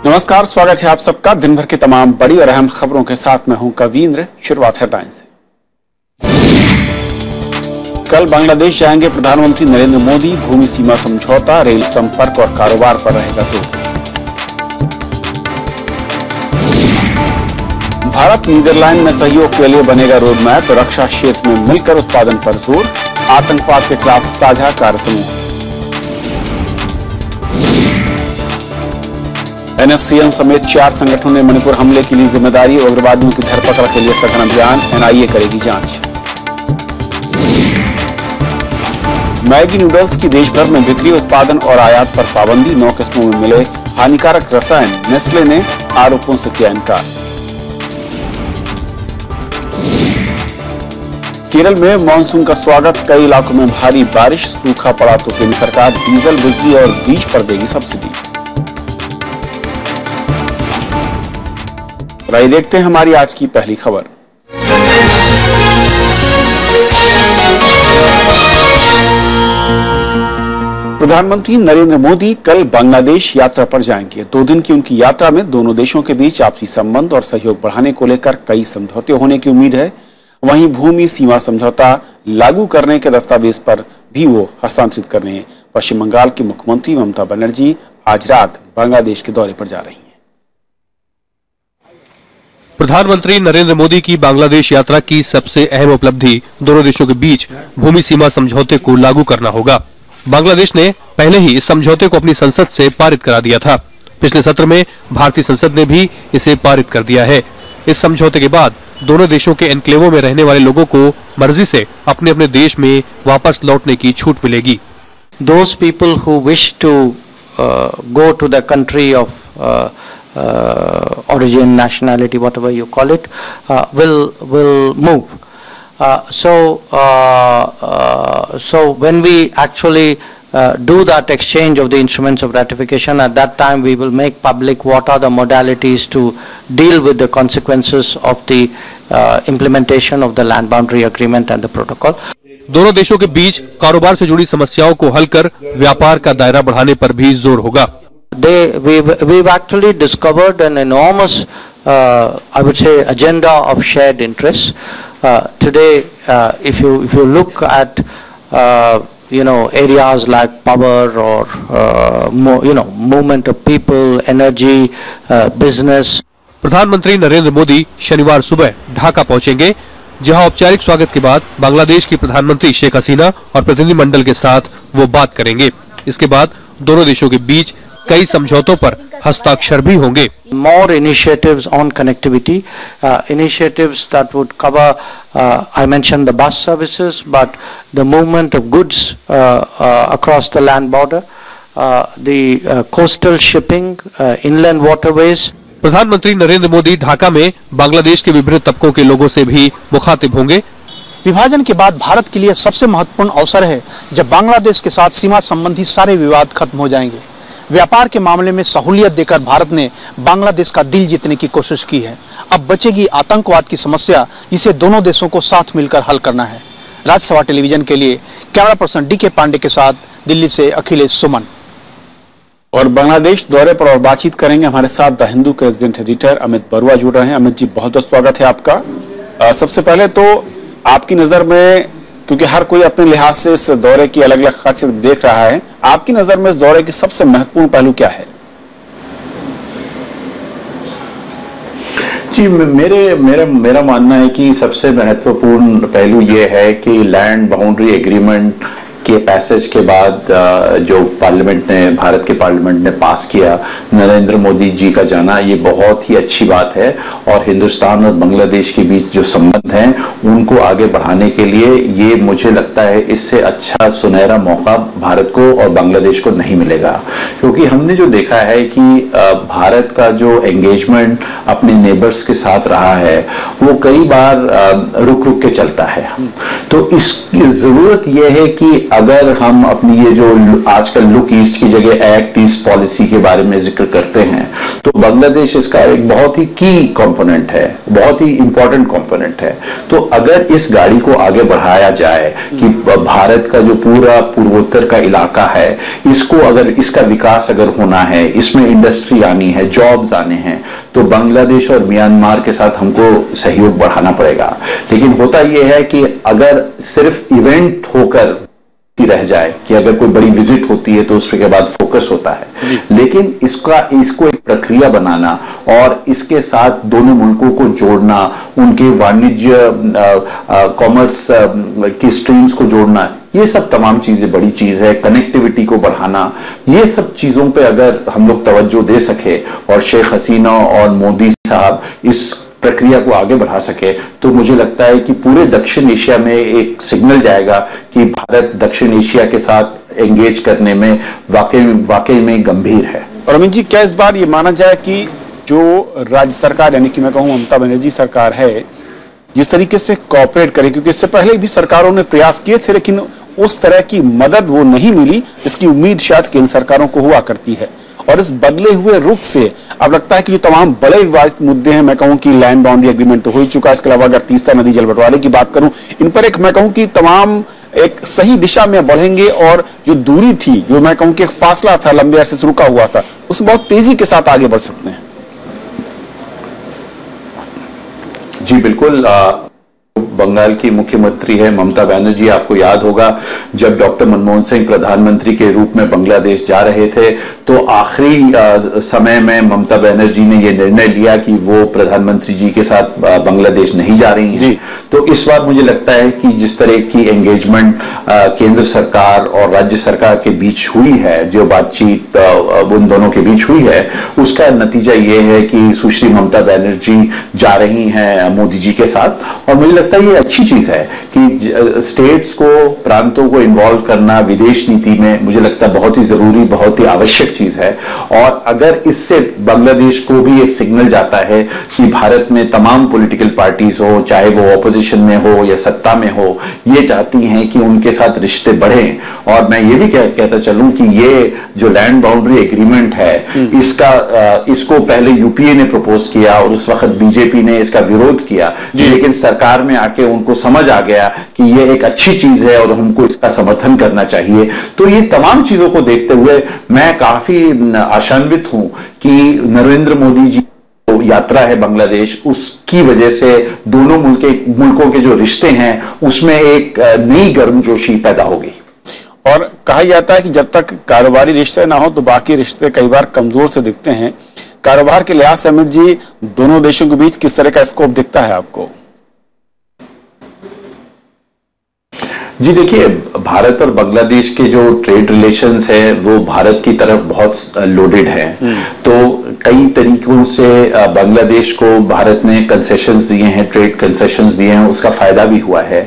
नमस्कार, स्वागत है आप सबका दिन भर की तमाम बड़ी और अहम खबरों के साथ मैं हूं कवींद्र। शुरुआत हेडलाइन से। कल बांग्लादेश जाएंगे प्रधानमंत्री नरेंद्र मोदी। भूमि सीमा समझौता, रेल संपर्क और कारोबार पर रहेगा जोर। भारत नीदरलैंड में सहयोग के लिए बनेगा रोड मैप। रक्षा क्षेत्र में मिलकर उत्पादन पर जोर। आतंकवाद के खिलाफ साझा कार्य समूह। एनएससीएन समेत 4 संगठनों ने मणिपुर हमले के लिए जिम्मेदारी। उग्रवादियों की धरपकड़ के लिए सघन अभियान। एनआईए करेगी जांच। मैगी नूडल्स की देश भर में बिक्री, उत्पादन और आयात पर पाबंदी। 9 किस्मों में मिले हानिकारक रसायन। नेस्ले ने आरोपों से किया इनकार। केरल में मानसून का स्वागत। कई इलाकों में भारी बारिश। सूखा पड़ा तो केंद्र सरकार डीजल, बिजली और बीज पर देगी सब्सिडी। आइए देखते हैं हमारी आज की पहली खबर। प्रधानमंत्री नरेंद्र मोदी कल बांग्लादेश यात्रा पर जाएंगे। 2 दिन की उनकी यात्रा में दोनों देशों के बीच आपसी संबंध और सहयोग बढ़ाने को लेकर कई समझौते होने की उम्मीद है। वहीं भूमि सीमा समझौता लागू करने के दस्तावेज पर भी वो हस्ताक्षरित करने हैं। पश्चिम बंगाल की मुख्यमंत्री ममता बनर्जी आज रात बांग्लादेश के दौरे पर जा रही हैं। प्रधानमंत्री नरेंद्र मोदी की बांग्लादेश यात्रा की सबसे अहम उपलब्धि दोनों देशों के बीच भूमि सीमा समझौते को लागू करना होगा। बांग्लादेश ने पहले ही इस समझौते को अपनी संसद से पारित करा दिया था। पिछले सत्र में भारतीय संसद ने भी इसे पारित कर दिया है। इस समझौते के बाद दोनों देशों के एन्क्लेवों में रहने वाले लोगों को मर्जी से अपने अपने देश में वापस लौटने की छूट मिलेगी। Those people who wish to go to the country of origin, nationality, whatever you call it, will move. So when we actually do that exchange of the instruments of ratification, at that time we will make public what are the modalities to deal with the consequences of the implementation of the land boundary agreement and the protocol. दोनों देशों के बीच कारोबार से जुड़ी समस्याओं को हल कर व्यापार का दायरा बढ़ाने पर भी जोर होगा। We've actually discovered an enormous, I would say, agenda of shared interests. Today, if you look at areas like power or movement of people, energy, business. प्रधानमंत्री नरेंद्र मोदी शनिवार सुबह ढाका पहुंचेंगे, जहां औपचारिक स्वागत के बाद बांग्लादेश की प्रधानमंत्री शेख हसीना और प्रतिनिधिमंडल के साथ वो बात करेंगे। इसके बाद दोनों देशों के बीच कई समझौतों पर हस्ताक्षर भी होंगे। More initiatives on connectivity, initiatives that would cover, I mentioned the bus services, but the movement of goods across the land border, the coastal shipping, inland waterways. प्रधानमंत्री नरेंद्र मोदी ढाका में बांग्लादेश के विभिन्न तबकों के लोगों से भी मुखातिब होंगे। विभाजन के बाद भारत के लिए सबसे महत्वपूर्ण अवसर है जब बांग्लादेश के साथ सीमा संबंधी सारे विवाद खत्म हो जाएंगे। व्यापार के मामले में सहूलियत देकर भारत ने बांग्लादेश का दिल जीतने की कोशिश की है। अब बचेगी आतंकवाद की समस्या, जिसे दोनों देशों को साथ मिलकर हल करना है। राज्यसभा टेलीविजन के लिए कैमरा पर्सन डीके पांडे के साथ दिल्ली से अखिलेश सुमन। और बांग्लादेश दौरे पर और बातचीत करेंगे हमारे साथ द हिंदू के रेजिडेंट एडिटर अमित बरुआ जुड़ रहे हैं। अमित जी, बहुत बहुत स्वागत है आपका। सबसे पहले तो आपकी नजर में, क्योंकि हर कोई अपने लिहाज से इस दौरे की अलग अलग खासियत देख रहा है, आपकी नजर में इस दौरे की सबसे महत्वपूर्ण पहलू क्या है? जी, मेरा मानना है कि सबसे महत्वपूर्ण पहलू यह है कि लैंड बाउंड्री एग्रीमेंट के पैसेज के बाद जो पार्लियामेंट ने, भारत के पार्लियामेंट ने पास किया, नरेंद्र मोदी जी का जाना, ये बहुत ही अच्छी बात है। और हिंदुस्तान और बांग्लादेश के बीच जो संबंध हैं उनको आगे बढ़ाने के लिए ये मुझे लगता है इससे अच्छा सुनहरा मौका भारत को और बांग्लादेश को नहीं मिलेगा। क्योंकि हमने जो देखा है कि भारत का जो एंगेजमेंट अपने नेबर्स के साथ रहा है वो कई बार रुक रुक के चलता है। तो इसकी जरूरत यह है कि अगर हम अपनी ये जो आजकल लुक ईस्ट की जगह एक्ट ईस्ट पॉलिसी के बारे में जिक्र करते हैं, तो बांग्लादेश इसका एक बहुत ही की कंपोनेंट है, बहुत ही इंपॉर्टेंट कंपोनेंट है। तो अगर इस गाड़ी को आगे बढ़ाया जाए कि भारत का जो पूरा पूर्वोत्तर का इलाका है, इसको अगर इसका विकास अगर होना है, इसमें इंडस्ट्री आनी है, जॉब्स आने हैं, तो बांग्लादेश और म्यांमार के साथ हमको सहयोग बढ़ाना पड़ेगा। लेकिन होता यह है कि अगर सिर्फ इवेंट होकर रह जाए कि अगर कोई बड़ी विजिट होती है तो उसके बाद फोकस होता है, लेकिन इसको एक प्रक्रिया बनाना और इसके साथ दोनों मुल्कों को जोड़ना, उनके वाणिज्य कॉमर्स की स्ट्रीम्स को जोड़ना, ये सब तमाम चीजें बड़ी चीज है। कनेक्टिविटी को बढ़ाना, ये सब चीजों पे अगर हम लोग तवज्जो दे सके और शेख हसीना और मोदी साहब इस प्रक्रिया को आगे बढ़ा सके, तो मुझे लगता है कि पूरे दक्षिण एशिया में एक सिग्नल जाएगा कि भारत दक्षिण एशिया के साथ एंगेज करने में वाकई में गंभीर है। और अमित जी, क्या इस बार ये माना जाए कि जो राज्य सरकार यानी कि मैं कहूं ममता बनर्जी सरकार है, जिस तरीके से कोऑपरेट करे, क्योंकि इससे पहले भी सरकारों ने प्रयास किए थे लेकिन उस तरह की मदद वो नहीं मिली, इसकी उम्मीद शायद केंद्र सरकारों को हुआ करती है, और इस बदले हुए रुख से अब लगता है कि जो तमाम बड़े विवादित मुद्दे हैं, मैं कहूं कि लैंड बाउंड्री एग्रीमेंट तो हो ही चुका है, इसके अलावा अगर तीस्ता नदी जल बंटवारे की बात करूं, इन पर एक मैं कहूं कि तमाम एक सही दिशा में बढ़ेंगे और जो दूरी थी, जो मैं कहूं कि एक फासला था लंबे अरसे से रुका हुआ था, उसमें बहुत तेजी के साथ आगे बढ़ सकते हैं। जी बिल्कुल। बंगाल की मुख्यमंत्री है ममता बनर्जी, आपको याद होगा जब डॉक्टर मनमोहन सिंह प्रधानमंत्री के रूप में बांग्लादेश जा रहे थे, तो आखिरी समय में ममता बनर्जी ने यह निर्णय लिया कि वो प्रधानमंत्री जी के साथ बांग्लादेश नहीं जा रही हैं। तो इस बार मुझे लगता है कि जिस तरह की एंगेजमेंट केंद्र सरकार और राज्य सरकार के बीच हुई है, जो बातचीत उन दोनों के बीच हुई है, उसका नतीजा ये है कि सुश्री ममता बनर्जी जा रही हैं मोदी जी के साथ। और मुझे लगता है ये अच्छी चीज है कि स्टेट्स को, प्रांतों को इन्वॉल्व करना विदेश नीति में, मुझे लगता है बहुत ही जरूरी, बहुत ही आवश्यक चीज है। और अगर इससे बांग्लादेश को भी एक सिग्नल जाता है कि भारत में तमाम पॉलिटिकल पार्टीज हो, चाहे वो ऑपोजिशन में हो या सत्ता में हो, ये चाहती हैं कि उनके साथ रिश्ते बढ़ें। और मैं ये भी कहता चलूं कि ये जो लैंड बाउंड्री एग्रीमेंट है, इसको पहले यूपीए ने प्रपोज किया और उस वक्त बीजेपी ने इसका विरोध किया, लेकिन सरकार में आके उनको समझ आ गया कि ये एक अच्छी चीज है और हमको इसका समर्थन करना चाहिए। तो ये तमाम चीजों को देखते हुए मैं काफी आशान्वित हूं कि नरेंद्र मोदी जी जो यात्रा है बांग्लादेश, उसकी वजह से दोनों मुल्कों के जो रिश्ते हैं उसमें एक नई गर्मजोशी पैदा होगी। और कहा जाता है कि जब तक कारोबारी रिश्ते ना हो तो बाकी रिश्ते कई बार कमजोर से दिखते हैं। कारोबार के लिहाज से अमित जी, दोनों देशों के बीच किस तरह का स्कोप दिखता है आपको? जी देखिए, भारत और बांग्लादेश के जो ट्रेड रिलेशंस है वो भारत की तरफ बहुत लोडेड है। तो कई तरीकों से बांग्लादेश को भारत ने कंसेशंस दिए हैं, ट्रेड कंसेशंस दिए हैं, उसका फायदा भी हुआ है।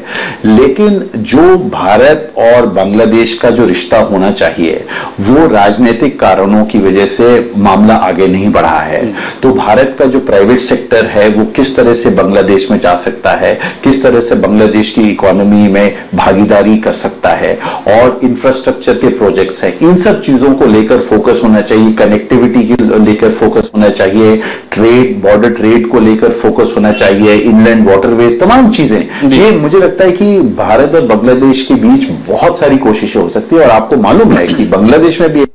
लेकिन जो भारत और बांग्लादेश का जो रिश्ता होना चाहिए वो राजनीतिक कारणों की वजह से मामला आगे नहीं बढ़ा है। तो भारत का जो प्राइवेट सेक्टर है वो किस तरह से बांग्लादेश में जा सकता है, किस तरह से बांग्लादेश की इकोनॉमी में भागीदारी कर सकता है, और इंफ्रास्ट्रक्चर के प्रोजेक्ट्स हैं, इन सब चीजों को लेकर फोकस होना चाहिए, कनेक्टिविटी को लेकर फोकस होना चाहिए, ट्रेड, बॉर्डर ट्रेड को लेकर फोकस होना चाहिए, इनलैंड वाटरवेज, तमाम चीजें। ये मुझे लगता है कि भारत और बांग्लादेश के बीच बहुत सारी कोशिशें हो सकती है। और आपको मालूम है कि बांग्लादेश में भी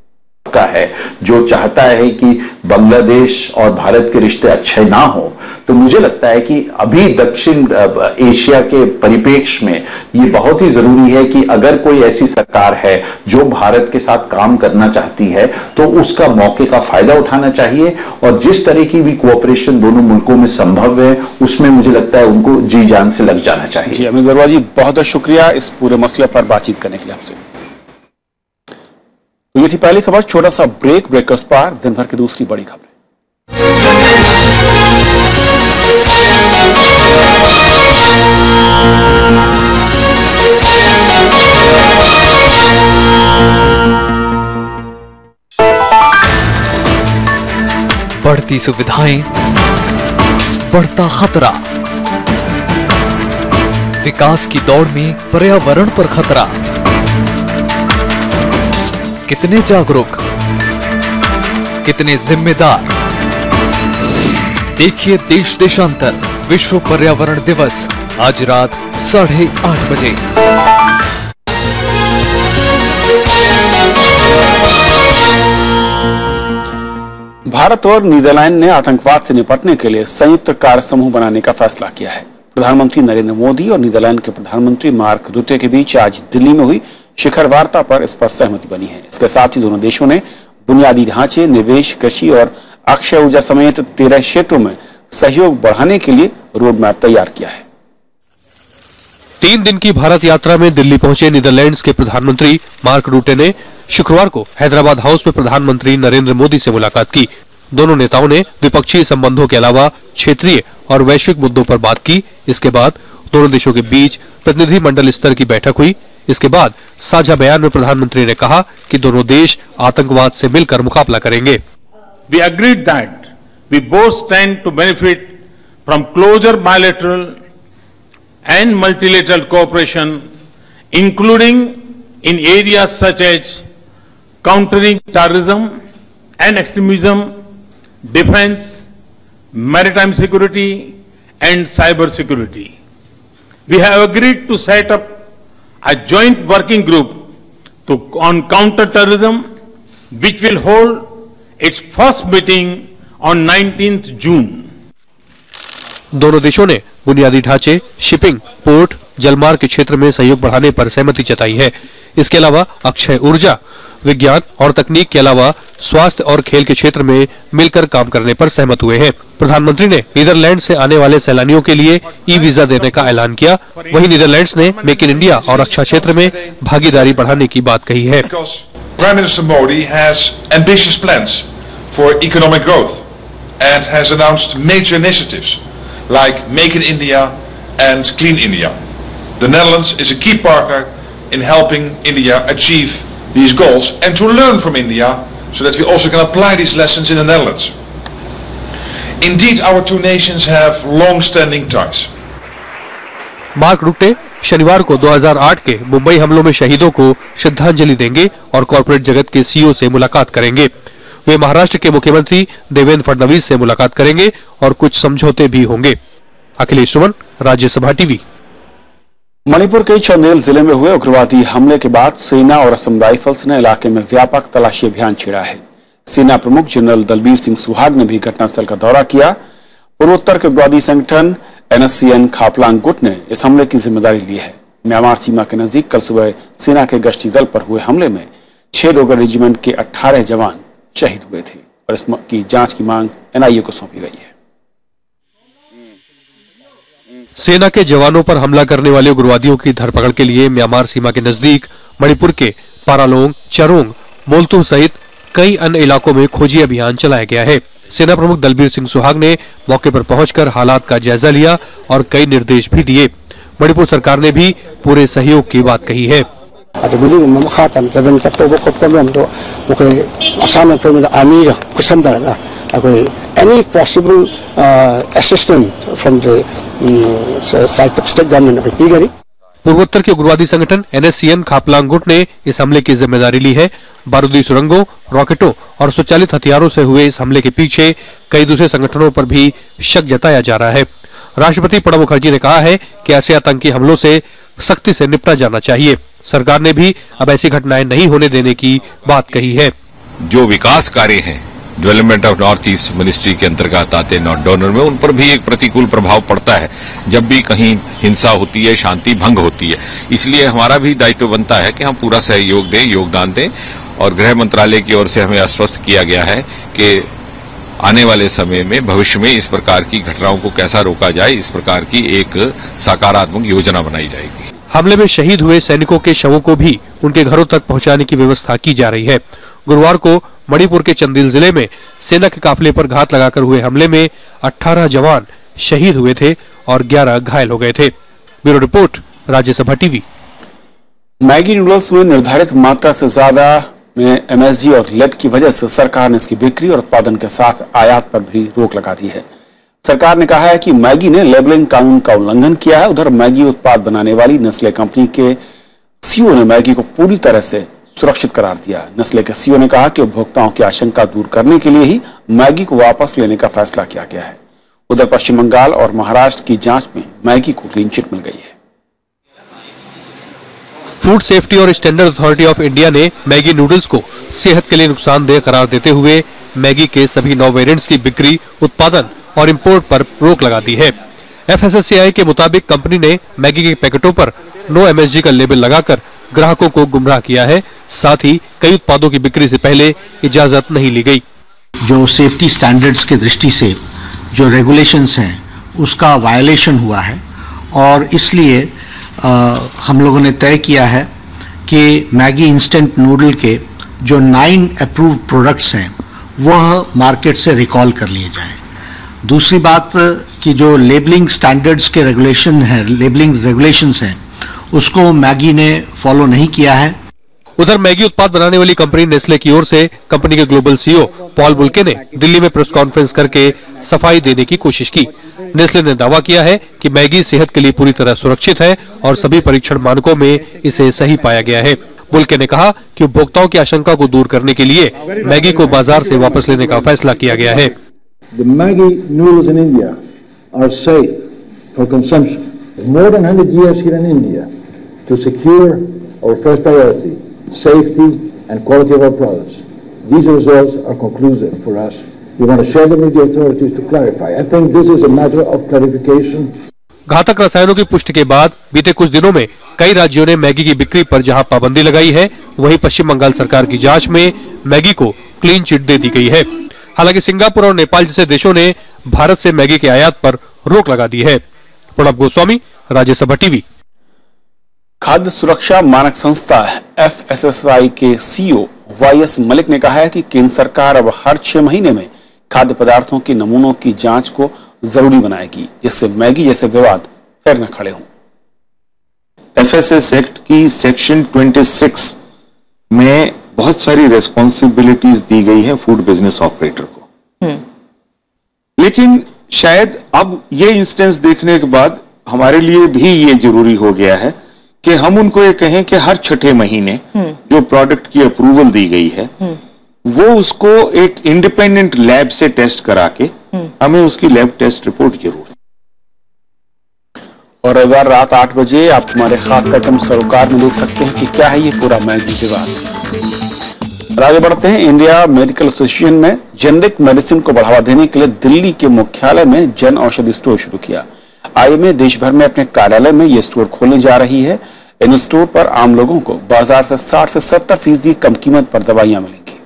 का है जो चाहता है कि बांग्लादेश और भारत के रिश्ते अच्छे ना हो। तो मुझे लगता है कि अभी दक्षिण एशिया के परिप्रेक्ष्य में ये बहुत ही जरूरी है कि अगर कोई ऐसी सरकार है जो भारत के साथ काम करना चाहती है तो उसका मौके का फायदा उठाना चाहिए, और जिस तरह की भी कोऑपरेशन दोनों मुल्कों में संभव है उसमें मुझे लगता है उनको जी जान से लग जाना चाहिए। जी अमित बरुआ जी, बहुत बहुत शुक्रिया इस पूरे मसले पर बातचीत करने के लिए आपसे। तो ये थी पहली खबर। छोटा सा ब्रेक के उस पार दिन भर की दूसरी बड़ी खबर। बढ़ती सुविधाएं, बढ़ता खतरा, विकास की दौड़ में पर्यावरण पर खतरा। कितने जागरूक, कितने जिम्मेदार। देखिए देश देशांतर विश्व पर्यावरण दिवस आज रात 8:30 बजे। भारत और नीदरलैंड ने आतंकवाद से निपटने के लिए संयुक्त कार्य समूह बनाने का फैसला किया है। प्रधानमंत्री नरेंद्र मोदी और नीदरलैंड के प्रधानमंत्री मार्क रुटे के बीच आज दिल्ली में हुई शिखर वार्ता पर इस पर सहमति बनी है। इसके साथ ही दोनों देशों ने बुनियादी ढांचे, निवेश, कृषि और अक्षय ऊर्जा समेत 13 क्षेत्रों में सहयोग बढ़ाने के लिए रोड मैप तैयार किया है। 3 दिन की भारत यात्रा में दिल्ली पहुंचे नीदरलैंड्स के प्रधानमंत्री मार्क रूटे ने शुक्रवार को हैदराबाद हाउस में प्रधानमंत्री नरेंद्र मोदी से मुलाकात की। दोनों नेताओं ने द्विपक्षीय संबंधों के अलावा क्षेत्रीय और वैश्विक मुद्दों पर बात की। इसके बाद दोनों देशों के बीच प्रतिनिधिमंडल स्तर की बैठक हुई। इसके बाद साझा बयान में प्रधानमंत्री ने कहा कि दोनों देश आतंकवाद से मिलकर मुकाबला करेंगे। We agreed that we both stand to benefit from closer bilateral and multilateral cooperation, including in areas such as countering terrorism and extremism, defense, maritime security, and cyber security. We have agreed to set up a joint working group on counter-terrorism, which will hold its first meeting on 19th June. दोनों देशों ने बुनियादी ढांचे, shipping, port, जलमार्ग के क्षेत्र में सहयोग बढ़ाने पर सहमति जताई है। इसके अलावा अक्षय ऊर्जा, विज्ञान और तकनीक के अलावा स्वास्थ्य और खेल के क्षेत्र में मिलकर काम करने पर सहमत हुए हैं। प्रधानमंत्री ने नीदरलैंड से आने वाले सैलानियों के लिए ई वीजा देने का ऐलान किया। वहीं नीदरलैंड्स ने मेक इन इंडिया और रक्षा क्षेत्र में भागीदारी बढ़ाने की बात कही है। Prime Minister Modi has ambitious plans for economic growth and has announced major initiatives like Make in India and Clean India. The Netherlands is a key partner in helping India achieve these goals and to learn from India so that we also can apply these lessons in the Netherlands. Indeed, our two nations have long-standing ties. Mark Rutte शनिवार को 2008 के मुंबई हमलों में शहीदों को श्रद्धांजलि देंगे और कॉर्पोरेट जगत के सीईओ से मुलाकात करेंगे। वे महाराष्ट्र के मुख्यमंत्री देवेंद्र फडणवीस से मुलाकात करेंगे और कुछ समझौते भी होंगे। अखिलेश सुमन, राज्यसभा टीवी। मणिपुर के चंदेल जिले में हुए उग्रवादी हमले के बाद सेना और असम राइफल्स ने इलाके में व्यापक तलाशी अभियान छेड़ा है। सेना प्रमुख जनरल दलबीर सिंह सुहाग ने भी घटनास्थल का दौरा किया। पूर्वोत्तर के उग्रवादी संगठन NSCN खापलांग गुट ने इस हमले की जिम्मेदारी ली है। म्यांमार सीमा के नजदीक कल सुबह सेना के गश्ती दल पर हुए हमले में 6 डोगर रेजिमेंट के 18 जवान शहीद हुए थे और इसकी जांच की मांग NIA को सौंपी गई है। सेना के जवानों पर हमला करने वाले उग्रवादियों की धरपकड़ के लिए म्यांमार सीमा के नजदीक मणिपुर के पारालोंग, चरोंग, मोल्तू सहित कई अन्य इलाकों में खोजी अभियान चलाया गया है। सेना प्रमुख दलबीर सिंह सुहाग ने मौके पर पहुंचकर हालात का जायजा लिया और कई निर्देश भी दिए। मणिपुर सरकार ने भी पूरे सहयोग की बात कही है। Any possible assistance from the side of state government of Pigari. पूर्वोत्तर के उग्रवादी संगठन NSCN खापलांग गुट ने इस हमले की जिम्मेदारी ली है। बारूदी सुरंगों, रॉकेटों और स्वचालित हथियारों से हुए इस हमले के पीछे कई दूसरे संगठनों पर भी शक जताया जा रहा है। राष्ट्रपति प्रणब मुखर्जी ने कहा है कि ऐसे आतंकी हमलों से सख्ती से निपटा जाना चाहिए। सरकार ने भी अब ऐसी घटनाएं नहीं होने देने की बात कही है। जो विकास कार्य हैं development of north east ministry के अंतर्गत आते नॉर्थ डोनर में, उन पर भी एक प्रतिकूल प्रभाव पड़ता है जब भी कहीं हिंसा होती है, शांति भंग होती है। इसलिए हमारा भी दायित्व बनता है कि हम पूरा सहयोग दें, योगदान दें। और गृह मंत्रालय की ओर से हमें आश्वस्त किया गया है कि आने वाले समय में भविष्य में इस प्रकार की घटनाओं को कैसा रोका जाए, इस प्रकार की एक सकारात्मक योजना बनाई जाएगी। हमले में शहीद हुए सैनिकों के शवों को भी उनके घरों तक पहुंचाने की व्यवस्था की जा रही है। गुरुवार को मणिपुर के चंदेल जिले में सेना के काफिले पर घात लगाकर हुए हमले में 18 जवान शहीद हुए थे और 11 घायल हो गए थे। Bureau report, Rajya Sabha TV. Maggi noodles में निर्धारित मात्रा से ज्यादा में MSG और लेड की वजह से सरकार ने इसकी बिक्री और उत्पादन के साथ आयात पर भी रोक लगा दी है। सरकार ने कहा है कि मैगी ने लेबलिंग कानून का उल्लंघन किया है। उधर मैगी उत्पाद बनाने वाली नेस्ले कंपनी के CEO ने मैगी को पूरी तरह से सुरक्षित करार दिया। नेस्ले के सीईओ ने कहा कि उपभोक्ताओं की आशंका दूर करने के लिए ही मैगी को वापस लेने का फैसला किया गया है। उधर पश्चिम बंगाल और महाराष्ट्र की जांच में मैगी को क्लीन चिट मिल गई है। फूड सेफ्टी और स्टैंडर्ड अथॉरिटी ऑफ इंडिया ने मैगी नूडल्स को सेहत के लिए नुकसानदेह करार देते हुए मैगी के सभी 9 वेरिएंट्स की बिक्री, उत्पादन और इंपोर्ट पर रोक लगा दी है। FSSAI के मुताबिक कंपनी ने मैगी के पैकेटों पर नो MSG का लेबल लगाकर ग्राहकों को गुमराह किया है। साथ ही कई उत्पादों की बिक्री से पहले इजाजत नहीं ली गई। जो सेफ्टी स्टैंडर्ड्स के दृष्टि से जो रेगुलेशंस हैं उसका वायलेशन हुआ है और इसलिए हम लोगों ने तय किया है कि मैगी इंस्टेंट नूडल के जो 9 अप्रूव्ड प्रोडक्ट्स हैं वह मार्केट से रिकॉल कर लिए जाएं। दूसरी बात कि जो लेबलिंग स्टैंडर्ड्स के लेबलिंग रेगुलेशंस हैं उसको मैगी ने फॉलो नहीं किया है। उधर मैगी उत्पाद बनाने वाली कंपनी नेस्ले की ओर से कंपनी के ग्लोबल सीईओ पॉल बुल्के ने दिल्ली में प्रेस कॉन्फ्रेंस करके सफाई देने की कोशिश की। नेस्ले ने दावा किया है कि मैगी सेहत के लिए पूरी तरह सुरक्षित है और सभी परीक्षण मानकों में इसे सही पाया गया है। बुल्के ने कहा कि उपभोक्ताओं की आशंका को दूर करने के लिए मैगी को बाजार से वापस लेने का फैसला किया गया है। The Maggi noodles in India are safe for consumption. More than 100 years here in India to secure our first priority, safety and quality of our products. These results are conclusive for us. We want to share them with the authorities to clarify. I think this is a matter of clarification. घातक रसायनों की पुष्टि के बाद बीते कुछ दिनों में कई राज्यों ने मैगी की बिक्री पर जहां पाबंदी लगाई है, वहीं पश्चिम बंगाल सरकार की जांच में मैगी को क्लीन चिट दे दी गई है। हालांकि सिंगापुर और नेपाल जैसे देशों ने भारत से मैगी के आयात पर रोक लगा दी है। प्रणब गोस्वामी, राज्यसभा टीवी। खाद्य सुरक्षा मानक संस्था FSSAI के सीईओ YS मलिक ने कहा है कि केंद्र सरकार अब हर 6 महीने में खाद्य पदार्थों के नमूनों की जांच को जरूरी बनाएगी, जिससे मैगी जैसे विवाद फिर न खड़े हों। FSS एक्ट की सेक्शन 26 में बहुत सारी रेस्पॉन्सिबिलिटीज दी गई है फूड बिजनेस ऑपरेटर को, लेकिन शायद अब ये इंस्टेंस देखने के बाद हमारे लिए भी ये जरूरी हो गया है कि हम उनको ये कहें कि हर 6 महीने जो प्रोडक्ट की अप्रूवल दी गई है वो उसको एक इंडिपेंडेंट लैब से टेस्ट करा के हमें उसकी लैब टेस्ट रिपोर्ट जरूर। और रविवार रात 8 बजे आप हमारे खास कार्यक्रम सरोकार में देख सकते हैं कि क्या है ये पूरा मैगी विवाद। आगे बढ़ते हैं। इंडिया मेडिकल एसोसिएशन में जेनेरिक मेडिसिन को बढ़ावा देने के लिए दिल्ली के मुख्यालय में जन औषधि स्टोर शुरू किया। IMA देश भर में अपने कार्यालय में ये स्टोर खोलने जा रही है। इन स्टोर पर आम लोगों को बाजार से 60 से 70% कम कीमत पर दवाइयां मिलेंगी।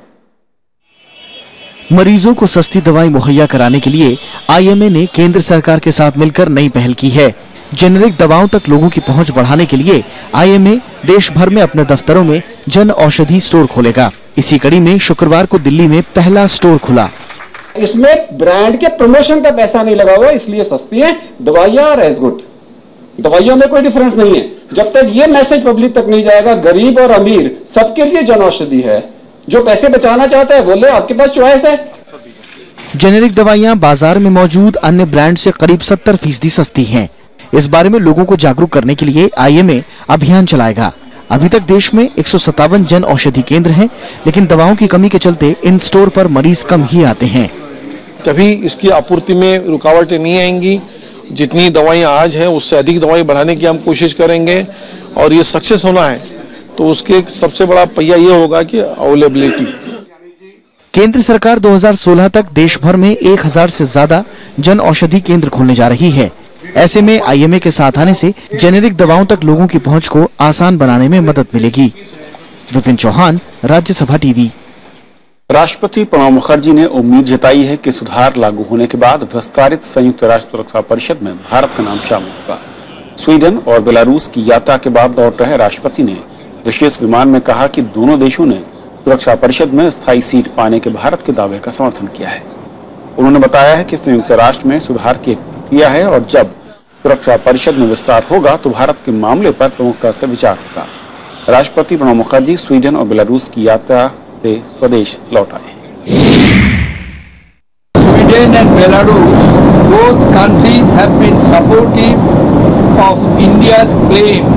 मरीजों को सस्ती दवाई मुहैया कराने के लिए IMA ने केंद्र सरकार के साथ मिलकर नई पहल की है। जेनेरिक दवाओं तक लोगों की पहुंच बढ़ाने के लिए IMA देश भर में अपने दफ्तरों में जन औषधि स्टोर खोलेगा। इसी कड़ी में शुक्रवार को दिल्ली में पहला स्टोर खुला। इसमें ब्रांड के प्रमोशन का पैसा नहीं लगा हुआ, इसलिए सस्ती है दवाइयां और एज गुड। दवाइयों में कोई डिफरेंस नहीं है। जब तक ये मैसेज पब्लिक तक नहीं जाएगा, गरीब और अमीर सबके लिए जन औषधि है। जो पैसे बचाना चाहता है बोले, आपके पास चॉइस है। जेनेरिक दवाइयां बाजार में मौजूद अन्य ब्रांड से करीब 70% सस्ती हैं। इस बारे में लोगों को जागरूक करने के लिए IMA अभियान चलाएगा। अभी तक देश में 157 जन औषधि केंद्र हैं, लेकिन दवाओं की कमी के चलते इन स्टोर पर मरीज कम ही आते हैं। कभी इसकी आपूर्ति में रुकावटें नहीं आएंगी। जितनी दवाइयां आज हैं उससे अधिक दवाई बढ़ाने की हम कोशिश करेंगे और ये सक्सेस होना है तो उसके सबसे बड़ा पहिया ये होगा कि अवेलेबिलिटी। केंद्र सरकार 2016 तक देश भर में 1000 से ज्यादा जन औषधि केंद्र खोलने जा रही है। ऐसे में IMA के साथ आने से जेनेरिक दवाओं तक लोगों की पहुंच को आसान बनाने में मदद मिलेगी। विपिन चौहान, राज्यसभा टीवी। राष्ट्रपति प्रणब मुखर्जी ने उम्मीद जताई है कि सुधार लागू होने के बाद विस्तारित संयुक्त राष्ट्र सुरक्षा परिषद में भारत का नाम शामिल होगा। स्वीडन और बेलारूस की यात्रा के बाद लौट रहे राष्ट्रपति ने विशेष विमान में कहा कि दोनों देशों ने सुरक्षा परिषद में स्थायी सीट पाने के भारत के दावे का समर्थन किया है। उन्होंने बताया है कि संयुक्त राष्ट्र में सुधार की प्रक्रिया है और जब सुरक्षा परिषद में विस्तार होगा तो भारत के मामले पर प्रमुखता से विचार होगा। राष्ट्रपति प्रणब मुखर्जी स्वीडन और बेलारूस की यात्रा से स्वदेश लौट आए। Sweden and Belarus, both countries have been supportive of India's claim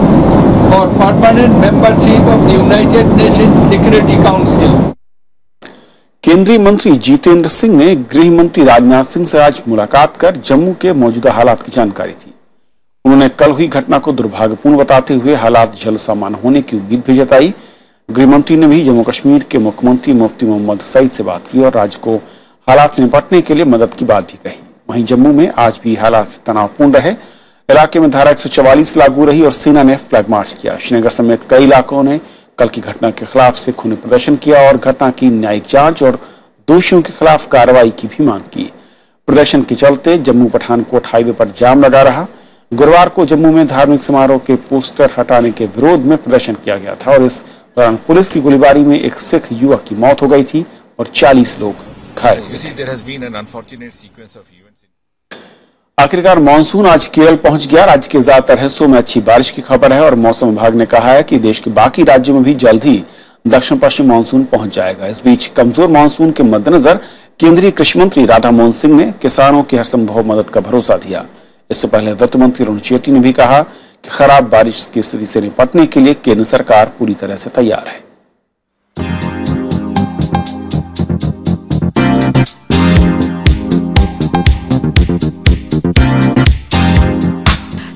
for permanent membership of the United Nations Security Council. केंद्रीय मंत्री जितेंद्र सिंह ने गृह मंत्री राजनाथ सिंह से आज मुलाकात कर जम्मू के मौजूदा हालात की जानकारी दी। उन्होंने कल हुई घटना को दुर्भाग्यपूर्ण बताते हुए हालात जल्द सामान्य होने की उम्मीद भी जताई। गृह मंत्री ने भी जम्मू कश्मीर के मुख्यमंत्री मुफ्ती मोहम्मद सईद से बात की और राज्य को हालात से निपटने के लिए मदद की बात भी कही। वहीं जम्मू में आज भी हालात तनावपूर्ण रहे। इलाके में धारा 144 लागू रही और सेना ने फ्लैग मार्च किया। श्रीनगर समेत कई इलाकों ने कल की घटना के खिलाफ से खूनी प्रदर्शन किया और घटना की न्यायिक जांच और दोषियों के खिलाफ कार्रवाई की भी मांग की। प्रदर्शन के चलते जम्मू पठानकोट हाईवे पर जाम लगा रहा। गुरुवार को जम्मू में धार्मिक समारोह के पोस्टर हटाने के विरोध में प्रदर्शन किया गया था और इस दौरान पुलिस की गोलीबारी में एक सिख युवक की मौत हो गई थी और 40 लोग घायल हुए थे। आखिरकार मानसून आज केरल पहुंच गया। राज्य के ज्यादातर हिस्सों में अच्छी बारिश की खबर है और मौसम विभाग ने कहा है कि देश के बाकी राज्यों में भी जल्द ही दक्षिण पश्चिम मानसून पहुंच जाएगा। इस बीच कमजोर मानसून के मद्देनजर केंद्रीय कृषि मंत्री राधा मोहन सिंह ने किसानों की हर संभव मदद का भरोसा दिया। इससे पहले वित्त मंत्री अरुण जेटली ने भी कहा कि खराब बारिश की स्थिति से निपटने के लिए केंद्र सरकार पूरी तरह से तैयार है।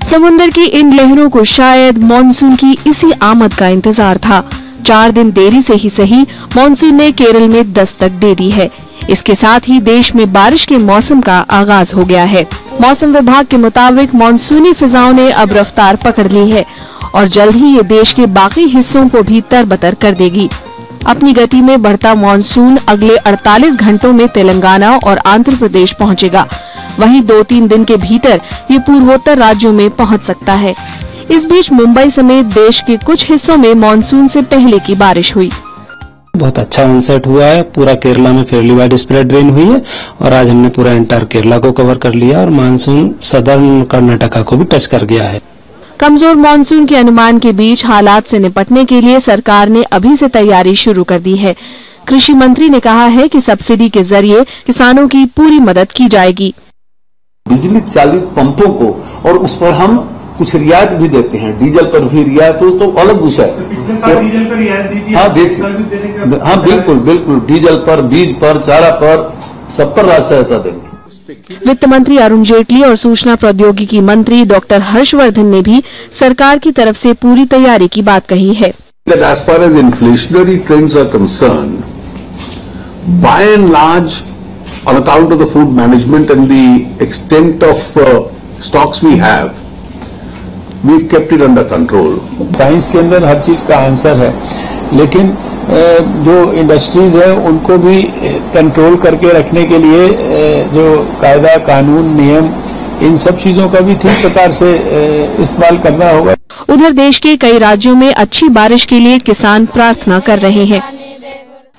समुद्र की इन लहरों को शायद मानसून की इसी आमद का इंतजार था। 4 दिन देरी से ही सही मानसून ने केरल में दस्तक दे दी है। इसके साथ ही देश में बारिश के मौसम का आगाज हो गया है। मौसम विभाग के मुताबिक मानसूनी फिजाओं ने अब रफ्तार पकड़ ली है और जल्द ही ये देश के बाकी हिस्सों को भी तरबतर कर देगी। अपनी गति में बढ़ता मानसून अगले 48 घंटों में तेलंगाना और आंध्र प्रदेश पहुंचेगा। वहीं 2-3 दिन के भीतर ये पूर्वोत्तर राज्यों में पहुंच सकता है। इस बीच मुंबई समेत देश के कुछ हिस्सों में मानसून से पहले की बारिश हुई। बहुत अच्छा ऑनसेट हुआ है। पूरा केरला में फेयरली वाइड स्प्रेड रेन हुई है और आज हमने पूरा एंटायर केरला को कवर कर लिया और मानसून सदर्न कर्नाटका को भी टच कर गया है। कमजोर मानसून के अनुमान के बीच हालात से निपटने के लिए सरकार ने अभी से तैयारी शुरू कर दी है। कृषि मंत्री ने कहा है कि सब्सिडी के जरिए किसानों की पूरी मदद की जाएगी। बिजली चालित पंपों को और उस पर हम कुछ रियायत भी देते हैं, डीजल पर भी रियायत, तो अलग विषय है। हाँ देखिए, हाँ बिल्कुल बिल्कुल, डीजल पर, बीज पर, चारा पर, सब पर राज्य सहायता देंगे। वित्त मंत्री अरुण जेटली और सूचना प्रौद्योगिकी मंत्री डॉक्टर हर्षवर्धन ने भी सरकार की तरफ से पूरी तैयारी की बात कही है। As far as inflationary trends are concerned, by and large, on account of the food management and the extent of stocks we have, we've kept it under control. Science के अंदर हर चीज का आंसर है, लेकिन जो इंडस्ट्रीज है उनको भी कंट्रोल करके रखने के लिए जो कायदा कानून नियम इन सब चीजों का भी ठीक प्रकार से इस्तेमाल करना होगा। उधर देश के कई राज्यों में अच्छी बारिश के लिए किसान प्रार्थना कर रहे हैं।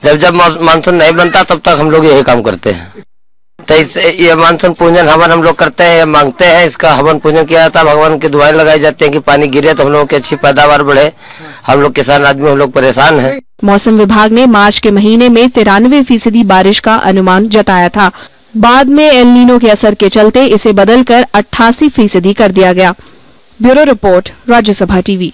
जब मानसून नहीं बनता तब तक हम लोग यही काम करते हैं। तो ये मानसून पूजन हवन हम लोग करते हैं, मांगते हैं, इसका हवन पूजन किया जाता है, भगवान की दुआएं लगाई जाती हैं कि पानी गिरे तो हम लोगों की अच्छी पैदावार बढ़े। हम लोग किसान आदमी हम लोग परेशान हैं। मौसम विभाग ने मार्च के महीने में 93% बारिश का अनुमान जताया था। बाद में एल नीनो के असर के चलते इसे बदलकर 88% कर दिया गया। Bureau report, Rajya Sabha TV.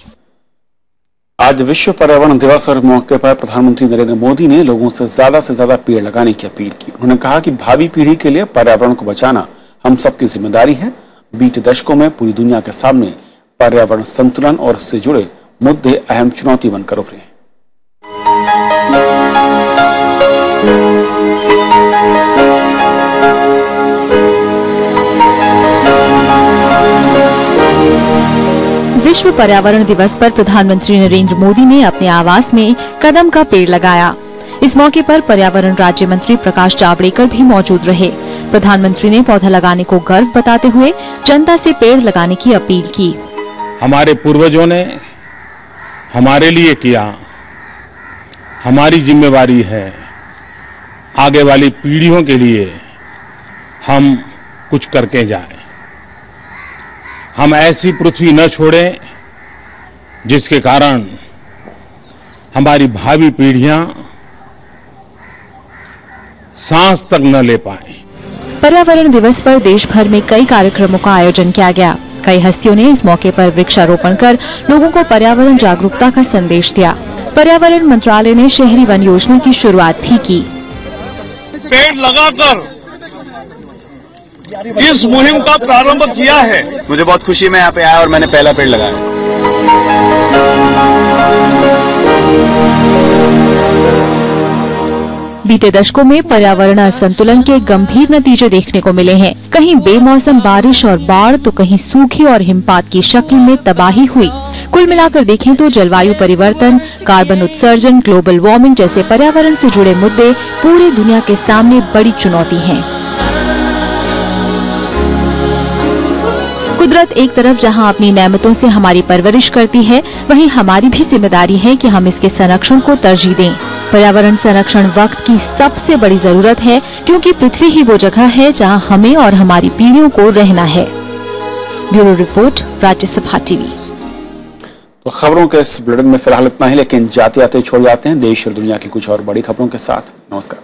आज विश्व पर्यावरण दिवस और मौके पर प्रधानमंत्री नरेंद्र मोदी ने लोगों से ज्यादा पेड़ लगाने की अपील की। उन्होंने कहा कि भावी पीढ़ी के लिए पर्यावरण को बचाना हम सबकी जिम्मेदारी है। बीते दशकों में पूरी दुनिया के सामने पर्यावरण संतुलन और उससे जुड़े मुद्दे अहम चुनौती बनकर उभरे हैं। विश्व पर्यावरण दिवस पर प्रधानमंत्री नरेंद्र मोदी ने अपने आवास में कदम का पेड़ लगाया। इस मौके पर पर्यावरण राज्य मंत्री प्रकाश जावड़ेकर भी मौजूद रहे। प्रधानमंत्री ने पौधा लगाने को गर्व बताते हुए जनता से पेड़ लगाने की अपील की। हमारे पूर्वजों ने हमारे लिए किया, हमारी जिम्मेवारी है आगे वाली पीढ़ियों के लिए हम कुछ करके जाएं। हम ऐसी पृथ्वी न छोड़ें जिसके कारण हमारी भावी पीढ़ियां सांस तक न ले पाएं। पर्यावरण दिवस पर देश भर में कई कार्यक्रमों का आयोजन किया गया। कई हस्तियों ने इस मौके पर वृक्षारोपण कर लोगों को पर्यावरण जागरूकता का संदेश दिया। पर्यावरण मंत्रालय ने शहरी वन योजना की शुरुआत भी की। पेड़ लगाकर इस मुहिम का प्रारंभ किया है। मुझे बहुत खुशी है, मैं यहाँ पे आया और मैंने पहला पेड़ लगाया। बीते दशकों में पर्यावरण असंतुलन के गंभीर नतीजे देखने को मिले हैं। कहीं बेमौसम बारिश और बाढ़ तो कहीं सूखे और हिमपात की शक्ल में तबाही हुई। कुल मिलाकर देखें तो जलवायु परिवर्तन, कार्बन उत्सर्जन, ग्लोबल वार्मिंग जैसे पर्यावरण से जुड़े मुद्दे पूरी दुनिया के सामने बड़ी चुनौती हैं। कुदरत एक तरफ जहां अपनी नेमतों से हमारी परवरिश करती है, वहीं हमारी भी जिम्मेदारी है कि हम इसके संरक्षण को तरजीह दें। पर्यावरण संरक्षण वक्त की सबसे बड़ी जरूरत है, क्योंकि पृथ्वी ही वो जगह है जहां हमें और हमारी पीढ़ियों को रहना है। Bureau report, Rajya Sabha TV. तो खबरों के इस बुलेटिन में फिलहाल इतना ही, लेकिन जाते जाते छोड़ जाते हैं देश और दुनिया की कुछ और बड़ी खबरों के साथ। नमस्कार।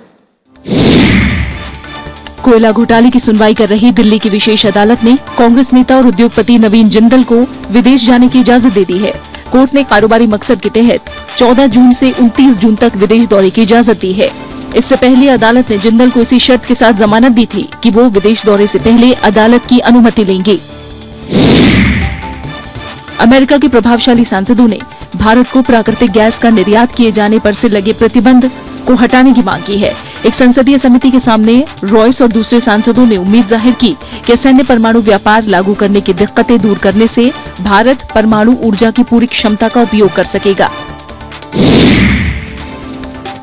कोयला घोटाले की सुनवाई कर रही दिल्ली की विशेष अदालत ने कांग्रेस नेता और उद्योगपति नवीन जिंदल को विदेश जाने की इजाजत दे दी है। कोर्ट ने कारोबारी मकसद के तहत 14 जून से 29 जून तक विदेश दौरे की इजाजत दी है। इससे पहले अदालत ने जिंदल को इसी शर्त के साथ जमानत दी थी कि वो विदेश दौरे से पहले अदालत की अनुमति लेंगे। अमेरिका के प्रभावशाली सांसदों ने भारत को प्राकृतिक गैस का निर्यात किए जाने पर से लगे प्रतिबंध को हटाने की मांग की है। एक संसदीय समिति के सामने रॉयस और दूसरे सांसदों ने उम्मीद जाहिर की कि सैन्य परमाणु व्यापार लागू करने की दिक्कतें दूर करने से भारत परमाणु ऊर्जा की पूरी क्षमता का उपयोग कर सकेगा।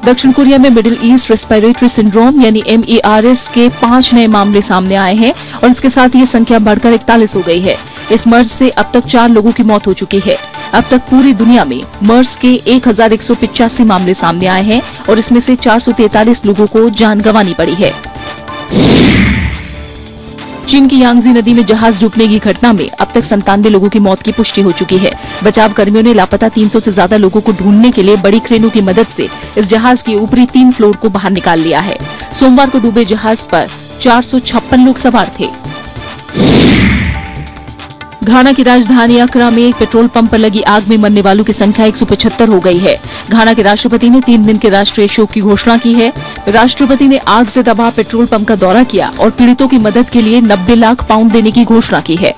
दक्षिण कोरिया में मिडिल ईस्ट रेस्पिरेटरी सिंड्रोम यानी MERS के 5 नए मामले सामने आए हैं और इसके साथ ये संख्या बढ़कर 41 हो गई है। इस मर्ज से अब तक 4 लोगों की मौत हो चुकी है। अब तक पूरी दुनिया में मर्स के 1185 मामले सामने आए हैं और इसमें से 443 लोगों को जान गंवानी पड़ी है। चीन की यांगजी नदी में जहाज डूबने की घटना में अब तक 97 लोगों की मौत की पुष्टि हो चुकी है। बचाव कर्मियों ने लापता 300 से ज्यादा लोगों को ढूंढने के लिए बड़ी क्रेनों की मदद से इस जहाज के ऊपरी 3 फ्लोर को बाहर निकाल लिया है। सोमवार को डूबे जहाज पर 456 लोग सवार थे। घाना की राजधानी अक्रा में एक पेट्रोल पंप पर लगी आग में मरने वालों की संख्या 175 हो गई है। घाना के राष्ट्रपति ने 3 दिन के राष्ट्रीय शोक की घोषणा की है। राष्ट्रपति ने आग से तबाह पेट्रोल पंप का दौरा किया और पीड़ितों की मदद के लिए 90 लाख पाउंड देने की घोषणा की है।